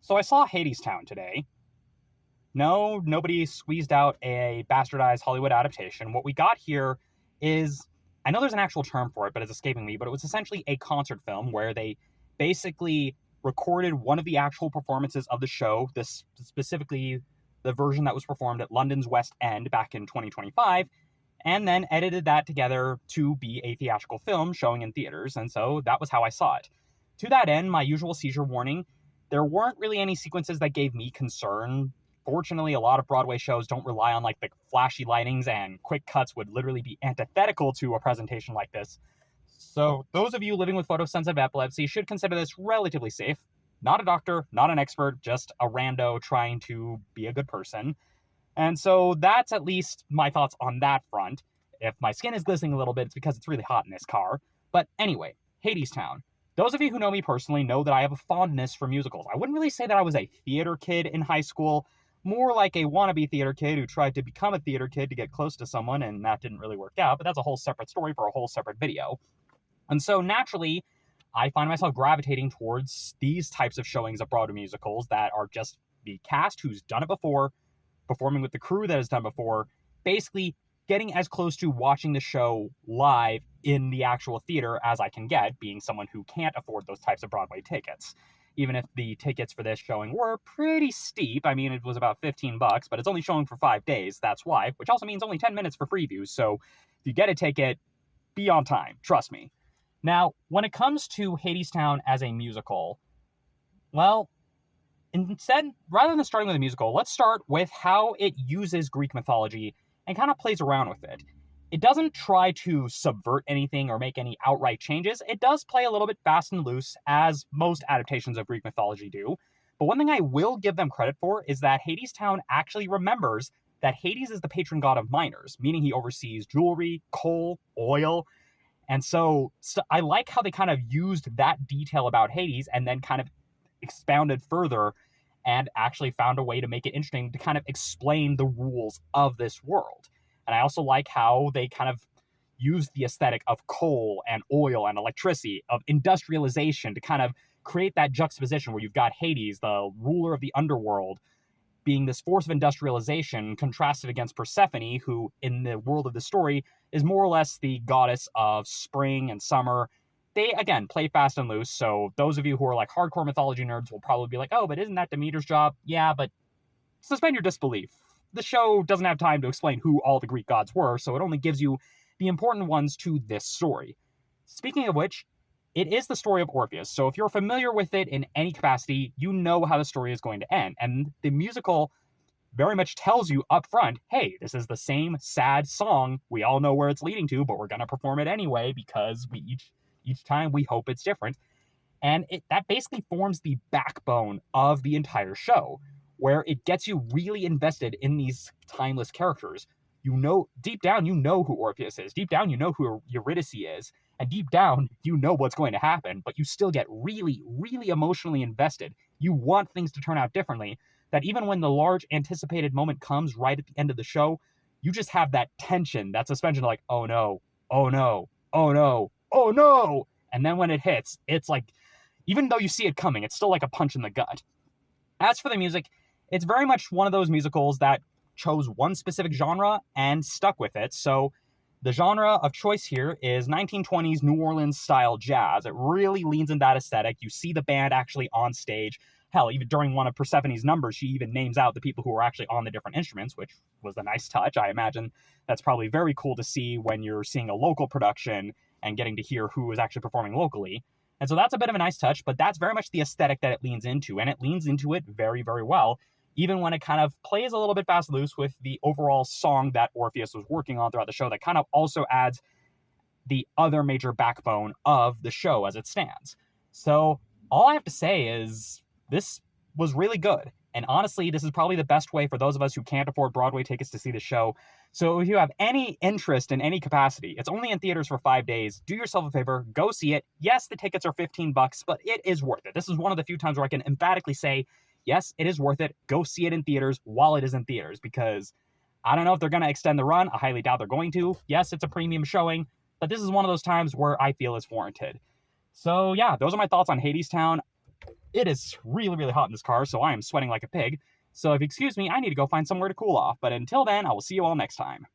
So I saw Hadestown today. No, nobody squeezed out a bastardized Hollywood adaptation. What we got here is, I know there's an actual term for it, but it's escaping me, but it was essentially a concert film where they basically recorded one of the actual performances of the show, this specifically the version that was performed at London's West End back in 2025, and then edited that together to be a theatrical film showing in theaters, and so that was how I saw it. To that end, my usual seizure warning, there weren't really any sequences that gave me concern. Fortunately, a lot of Broadway shows don't rely on like the flashy lightings, and quick cuts would literally be antithetical to a presentation like this. So those of you living with photosensitive epilepsy should consider this relatively safe. Not a doctor, not an expert, just a rando trying to be a good person. And so that's at least my thoughts on that front. If my skin is glistening a little bit, it's because it's really hot in this car. But anyway, Hadestown. Those of you who know me personally know that I have a fondness for musicals. I wouldn't really say that I was a theater kid in high school, more like a wannabe theater kid who tried to become a theater kid to get close to someone, and that didn't really work out, but that's a whole separate story for a whole separate video. And so naturally, I find myself gravitating towards these types of showings of Broadway musicals that are just the cast who's done it before, performing with the crew that has done before, basically getting as close to watching the show live in the actual theater as I can get, being someone who can't afford those types of Broadway tickets. Even if the tickets for this showing were pretty steep. I mean, it was about $15, but it's only showing for 5 days, that's why, which also means only 10 minutes for previews, so if you get a ticket, be on time, trust me. Now, when it comes to Hadestown as a musical, well, instead, rather than starting with a musical, let's start with how it uses Greek mythology and kind of plays around with it. It doesn't try to subvert anything or make any outright changes. It does play a little bit fast and loose, as most adaptations of Greek mythology do. But one thing I will give them credit for is that Hadestown actually remembers that Hades is the patron god of miners, meaning he oversees jewelry, coal, oil. And so I like how they kind of used that detail about Hades and then kind of expounded further and actually found a way to make it interesting to kind of explain the rules of this world. And I also like how they kind of use the aesthetic of coal and oil and electricity, of industrialization, to kind of create that juxtaposition where you've got Hades, the ruler of the underworld, being this force of industrialization contrasted against Persephone, who in the world of the story is more or less the goddess of spring and summer. They, again, play fast and loose, so those of you who are like hardcore mythology nerds will probably be like, oh, but isn't that Demeter's job? Yeah, but suspend your disbelief. The show doesn't have time to explain who all the Greek gods were, so it only gives you the important ones to this story. Speaking of which, it is the story of Orpheus, so if you're familiar with it in any capacity, you know how the story is going to end. And the musical very much tells you up front, hey, this is the same sad song. We all know where it's leading to, but we're going to perform it anyway because each time we hope it's different. And that basically forms the backbone of the entire show, where it gets you really invested in these timeless characters. You know, deep down, you know who Orpheus is. Deep down, you know who Eurydice is. And deep down, you know what's going to happen, but you still get really, really emotionally invested. You want things to turn out differently, that even when the large anticipated moment comes right at the end of the show, you just have that tension, that suspension, like, oh no, oh no, oh no, oh no. And then when it hits, it's like, even though you see it coming, it's still like a punch in the gut. As for the music, it's very much one of those musicals that chose one specific genre and stuck with it. So the genre of choice here is 1920s New Orleans style jazz. It really leans in that aesthetic. You see the band actually on stage. Hell, even during one of Persephone's numbers, she even names out the people who are actually on the different instruments, which was a nice touch. I imagine that's probably very cool to see when you're seeing a local production and getting to hear who is actually performing locally. And so that's a bit of a nice touch, but that's very much the aesthetic that it leans into, and it leans into it very, very well, even when it kind of plays a little bit fast and loose with the overall song that Orpheus was working on throughout the show that kind of also adds the other major backbone of the show as it stands. So all I have to say is this was really good. And honestly, this is probably the best way for those of us who can't afford Broadway tickets to see the show. So if you have any interest in any capacity, it's only in theaters for 5 days. Do yourself a favor, go see it. Yes, the tickets are $15, but it is worth it. This is one of the few times where I can emphatically say, yes, it is worth it. Go see it in theaters while it is in theaters, because I don't know if they're going to extend the run. I highly doubt they're going to. Yes, it's a premium showing, but this is one of those times where I feel it's warranted. So yeah, those are my thoughts on Hadestown. It is really, really hot in this car, so I am sweating like a pig. So if you excuse me, I need to go find somewhere to cool off. But until then, I will see you all next time.